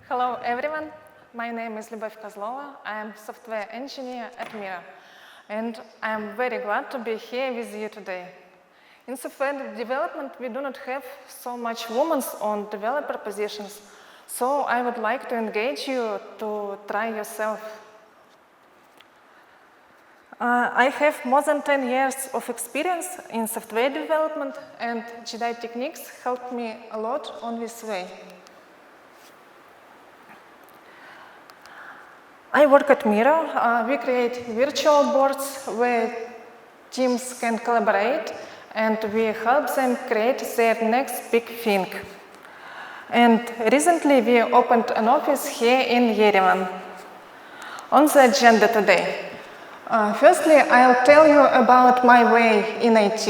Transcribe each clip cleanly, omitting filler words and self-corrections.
Hello everyone, my name is Lubov Kozlova. I am software engineer at Miro, and I am very glad to be here with you today. In software development, we do not have so much women on developer positions, so I would like to engage you to try yourself. I have more than 10 years of experience in software development, and Jedi Techniques helped me a lot on this way. I work at Miro. We create virtual boards where teams can collaborate, and we help them create their next big thing. And recently we opened an office here in Yerevan. On the agenda today, firstly, I'll tell you about my way in IT,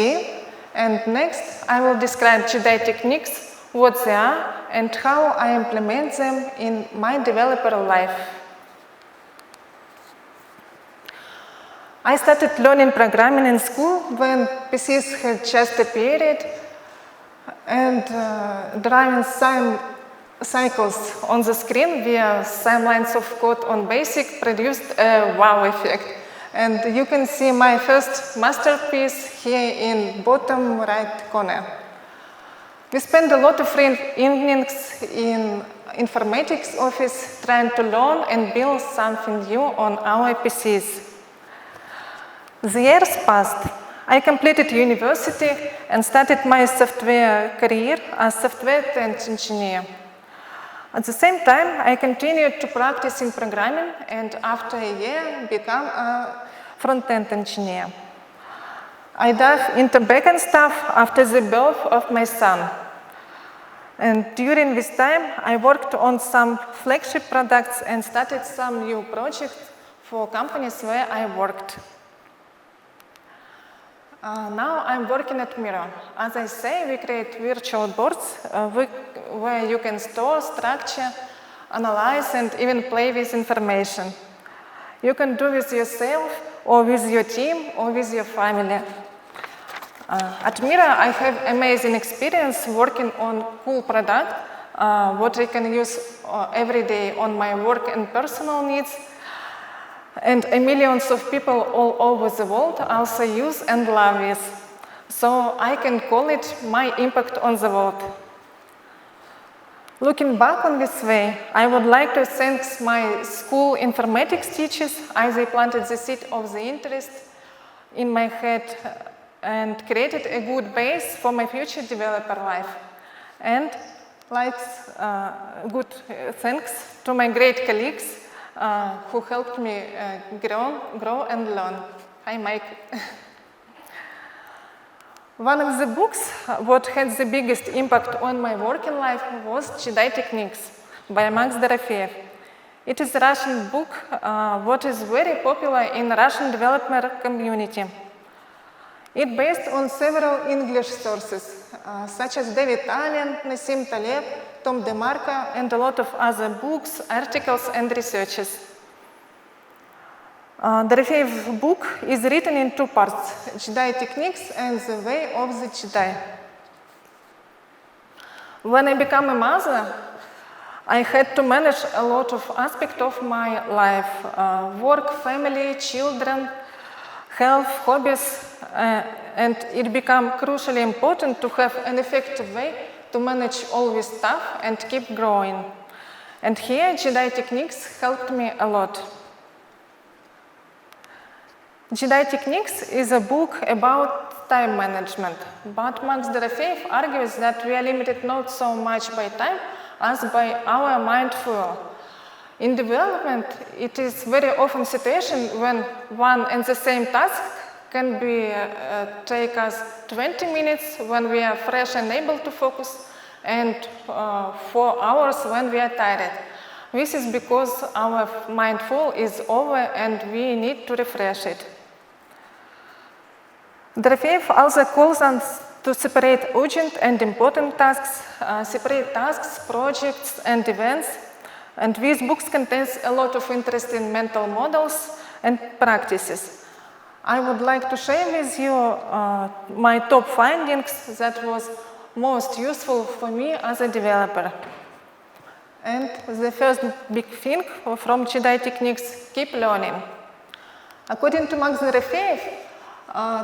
and next I will describe Jedi Techniques, what they are, and how I implement them in my developer life. I started learning programming in school when PCs had just appeared, and driving sine cycles on the screen via sine lines of code on BASIC produced a wow effect. And you can see my first masterpiece here in bottom right corner. We spent a lot of evenings in informatics office trying to learn and build something new on our PCs. The years passed. I completed university and started my software career as software engineer. At the same time, I continued to practice in programming, and after a year, became a front-end engineer. I dove into backend stuff after the birth of my son. And during this time, I worked on some flagship products and started some new projects for companies where I worked. Now I'm working at Miro. As I say, we create virtual boards where you can store, structure, analyze, and even play with information. You can do this yourself, or with your team, or with your family. At Miro, I have amazing experience working on cool product, what I can use every day on my work and personal needs. And millions of people all over the world also use and love this. So I can call it my impact on the world. Looking back on this way, I would like to thank my school informatics teachers as they planted the seed of the interest in my head and created a good base for my future developer life. And good thanks to my great colleagues who helped me grow and learn. Hi, Mike. One of the books what had the biggest impact on my working life was Jedi Techniques by Max Dorofeev. It is a Russian book what is very popular in the Russian developer community. It based on several English sources, such as David Allen, Nassim Taleb, Tom DeMarco, and a lot of other books, articles, and researches. Dorofeev's book is written in two parts, Jedi Techniques and the Way of the Jedi. When I became a mother, I had to manage a lot of aspects of my life, work, family, children, health, hobbies, and it became crucially important to have an effective way to manage all this stuff and keep growing. And here, Jedi Techniques helped me a lot. Jedi Techniques is a book about time management, but Max Dorofeev argues that we are limited not so much by time as by our mind fuel. In development, it is very often situation when one and the same task can take us 20 minutes when we are fresh and able to focus, and 4 hours when we are tired. This is because our mind full is over and we need to refresh it. Dorofeev also calls us to separate urgent and important tasks, separate tasks, projects, and events. And these books contains a lot of interesting mental models and practices. I would like to share with you my top findings that was most useful for me as a developer. And the first big thing from Jedi Techniques, keep learning. According to Max Zerefeev,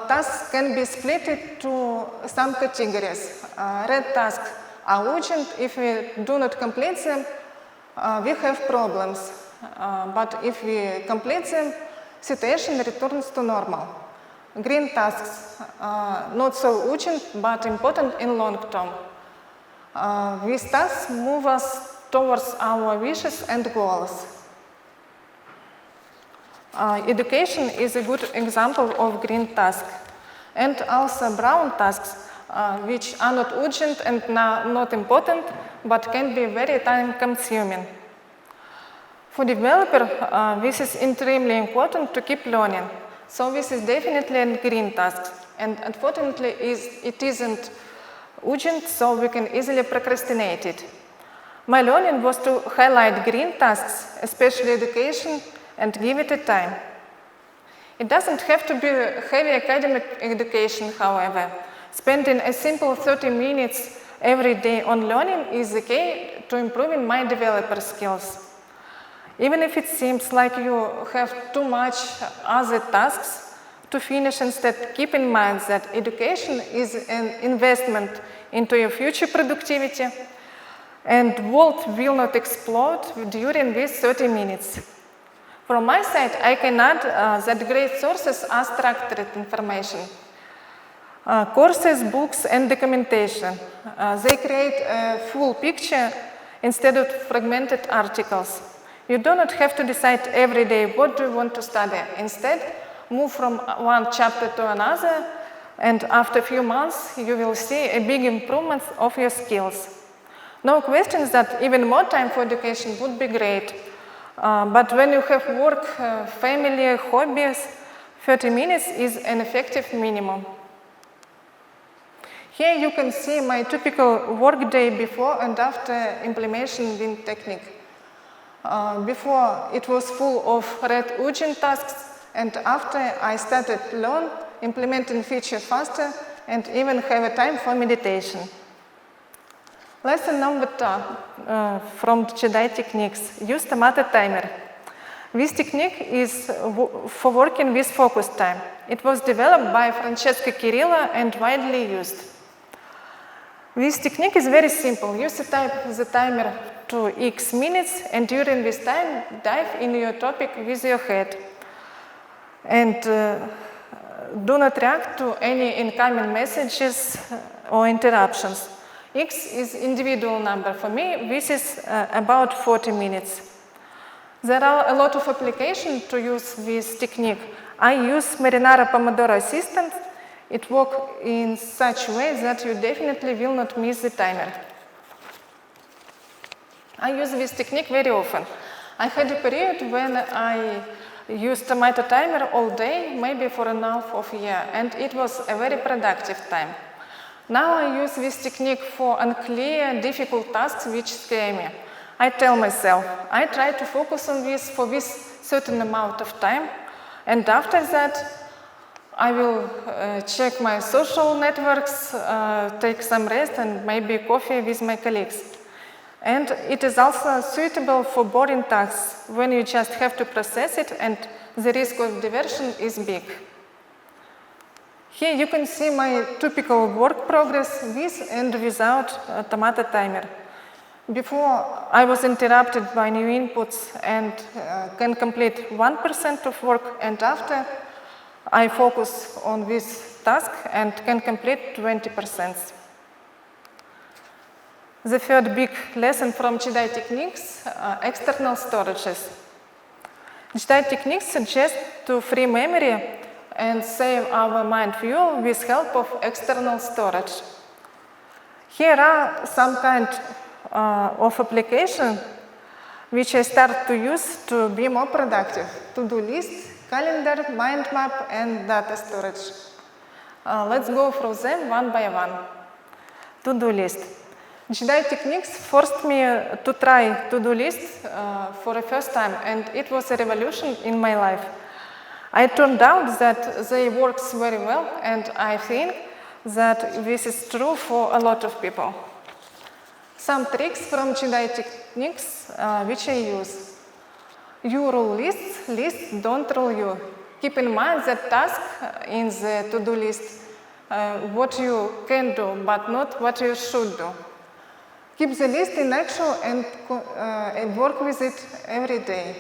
tasks can be split into some categories. Red tasks are urgent. If we do not complete them, we have problems. But if we complete them, situation returns to normal. Green tasks are not so urgent, but important in long term. These tasks move us towards our wishes and goals. Education is a good example of green task, and also brown tasks, which are not urgent and not important, but can be very time-consuming. For developer, this is extremely important to keep learning. So this is definitely a green task, and unfortunately, it isn't urgent, so we can easily procrastinate it. My learning was to highlight green tasks, especially education, and give it a time. It doesn't have to be heavy academic education, however. Spending a simple 30 minutes every day on learning is the key to improving my developer skills. Even if it seems like you have too much other tasks to finish, instead keep in mind that education is an investment into your future productivity, and the world will not explode during these 30 minutes. From my side, I can add that great sources are structured information. Courses, books, and documentation. They create a full picture instead of fragmented articles. You do not have to decide every day what do you want to study. Instead, move from one chapter to another, and after a few months, you will see a big improvement of your skills. No question that even more time for education would be great. But when you have work, family, hobbies, 30 minutes is an effective minimum. Here you can see my typical workday before and after implementation Win technique. Before, it was full of red urgent tasks, and after I started to learn, implementing features faster, and even have a time for meditation. Lesson number 2 from Jedi Techniques, use tomato timer. This technique is for working with focus time. It was developed by Francesco Kirilla and widely used. This technique is very simple. You set the timer to X minutes, and during this time, dive into your topic with your head. And do not react to any incoming messages or interruptions. X is individual number. For me, this is about 40 minutes. There are a lot of applications to use this technique. I use Marinara Pomodoro Assistant. It works in such a way that you definitely will not miss the timer. I use this technique very often. I had a period when I used tomato timer all day, maybe for an half of a year, and it was a very productive time. Now I use this technique for unclear, difficult tasks which scare me. I tell myself, I try to focus on this for this certain amount of time, and after that, I will check my social networks, take some rest, and maybe coffee with my colleagues. And it is also suitable for boring tasks when you just have to process it and the risk of diversion is big. Here you can see my typical work progress with and without tomato timer. Before, I was interrupted by new inputs and can complete 1% of work, and after, I focus on this task and can complete 20%. The third big lesson from Jedi Techniques, external storages. Jedi Techniques suggest to free memory and save our mind fuel with help of external storage. Here are some kind of application which I start to use to be more productive. To-do list, calendar, mind map, and data storage. Let's go through them one by one. To-do list. Jedi Techniques forced me to try to-do list for the first time, and it was a revolution in my life. I turned out that they work very well, and I think that this is true for a lot of people. Some tricks from Jedi Techniques which I use. You rule lists, lists don't rule you. Keep in mind that task in the to-do list, what you can do, but not what you should do. Keep the list in action and work with it every day.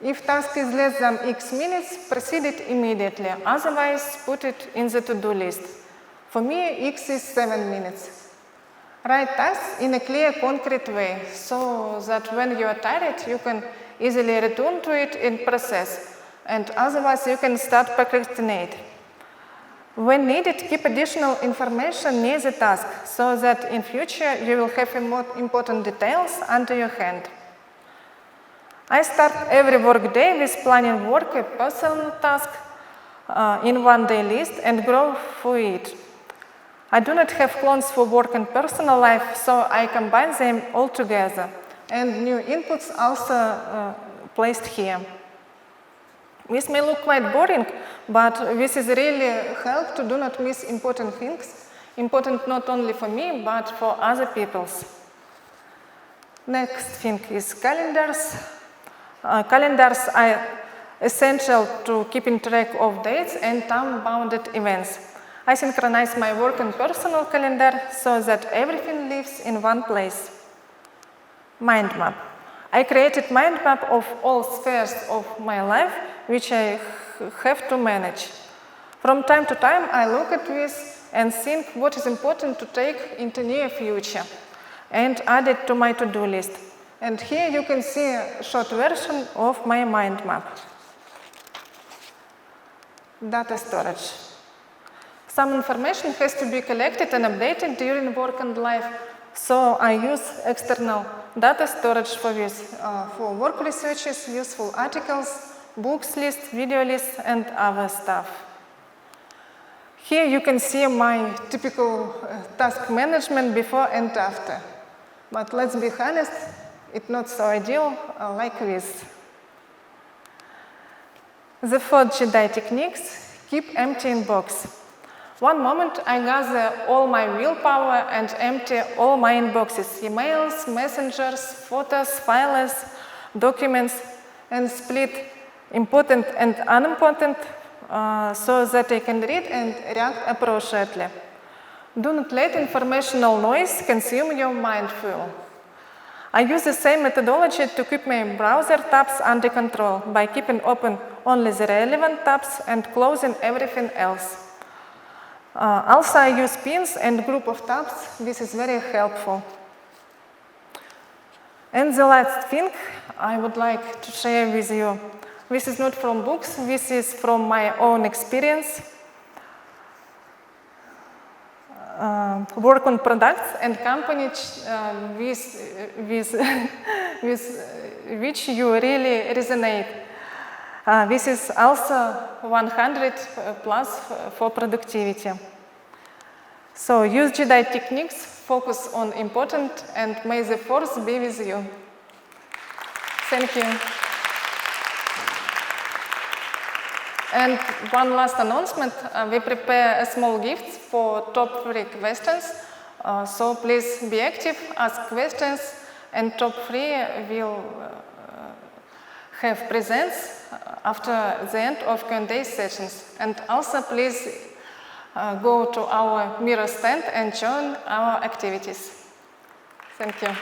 If task is less than X minutes, proceed it immediately. Otherwise, put it in the to-do list. For me, X is 7 minutes. Write tasks in a clear, concrete way, so that when you are tired, you can easily return to it in process, and otherwise you can start procrastinate. When needed, keep additional information near the task, so that in future you will have more important details under your hand. I start every work day with planning work, a personal task in one day list, and grow through it. I do not have clones for work and personal life, so I combine them all together. And new inputs also placed here. This may look quite boring, but this is really help to do not miss important things, important not only for me, but for other peoples. Next thing is calendars. Calendars are essential to keeping track of dates and time-bounded events. I synchronize my work and personal calendar so that everything lives in one place. Mind map. I created mind map of all spheres of my life which I have to manage. From time to time I look at this and think what is important to take into near future and add it to my to-do list. And here you can see a short version of my mind map. Data storage. Some information has to be collected and updated during work and life, so I use external data storage for this. For work researches, useful articles, books lists, video lists, and other stuff. Here you can see my typical task management before and after. But let's be honest, it's not so ideal like this. The fourth Jedi Techniques, keep empty inbox. One moment I gather all my willpower and empty all my inboxes, emails, messengers, photos, files, documents, and split important and unimportant so that I can read and react appropriately. Do not let informational noise consume your mind fuel. I use the same methodology to keep my browser tabs under control by keeping open only the relevant tabs and closing everything else. Also, I use pins and group of tabs. This is very helpful. And the last thing I would like to share with you. This is not from books. This is from my own experience. Work on products and companies with which you really resonate. This is also 100 plus for productivity. So use Jedi Techniques, focus on important, and may the force be with you. Thank you. And one last announcement, we prepare a small gift for top 3 questions. So please be active, ask questions, and top 3 will have presents after the end of Q&A sessions. And also please go to our Miro stand and join our activities. Thank you.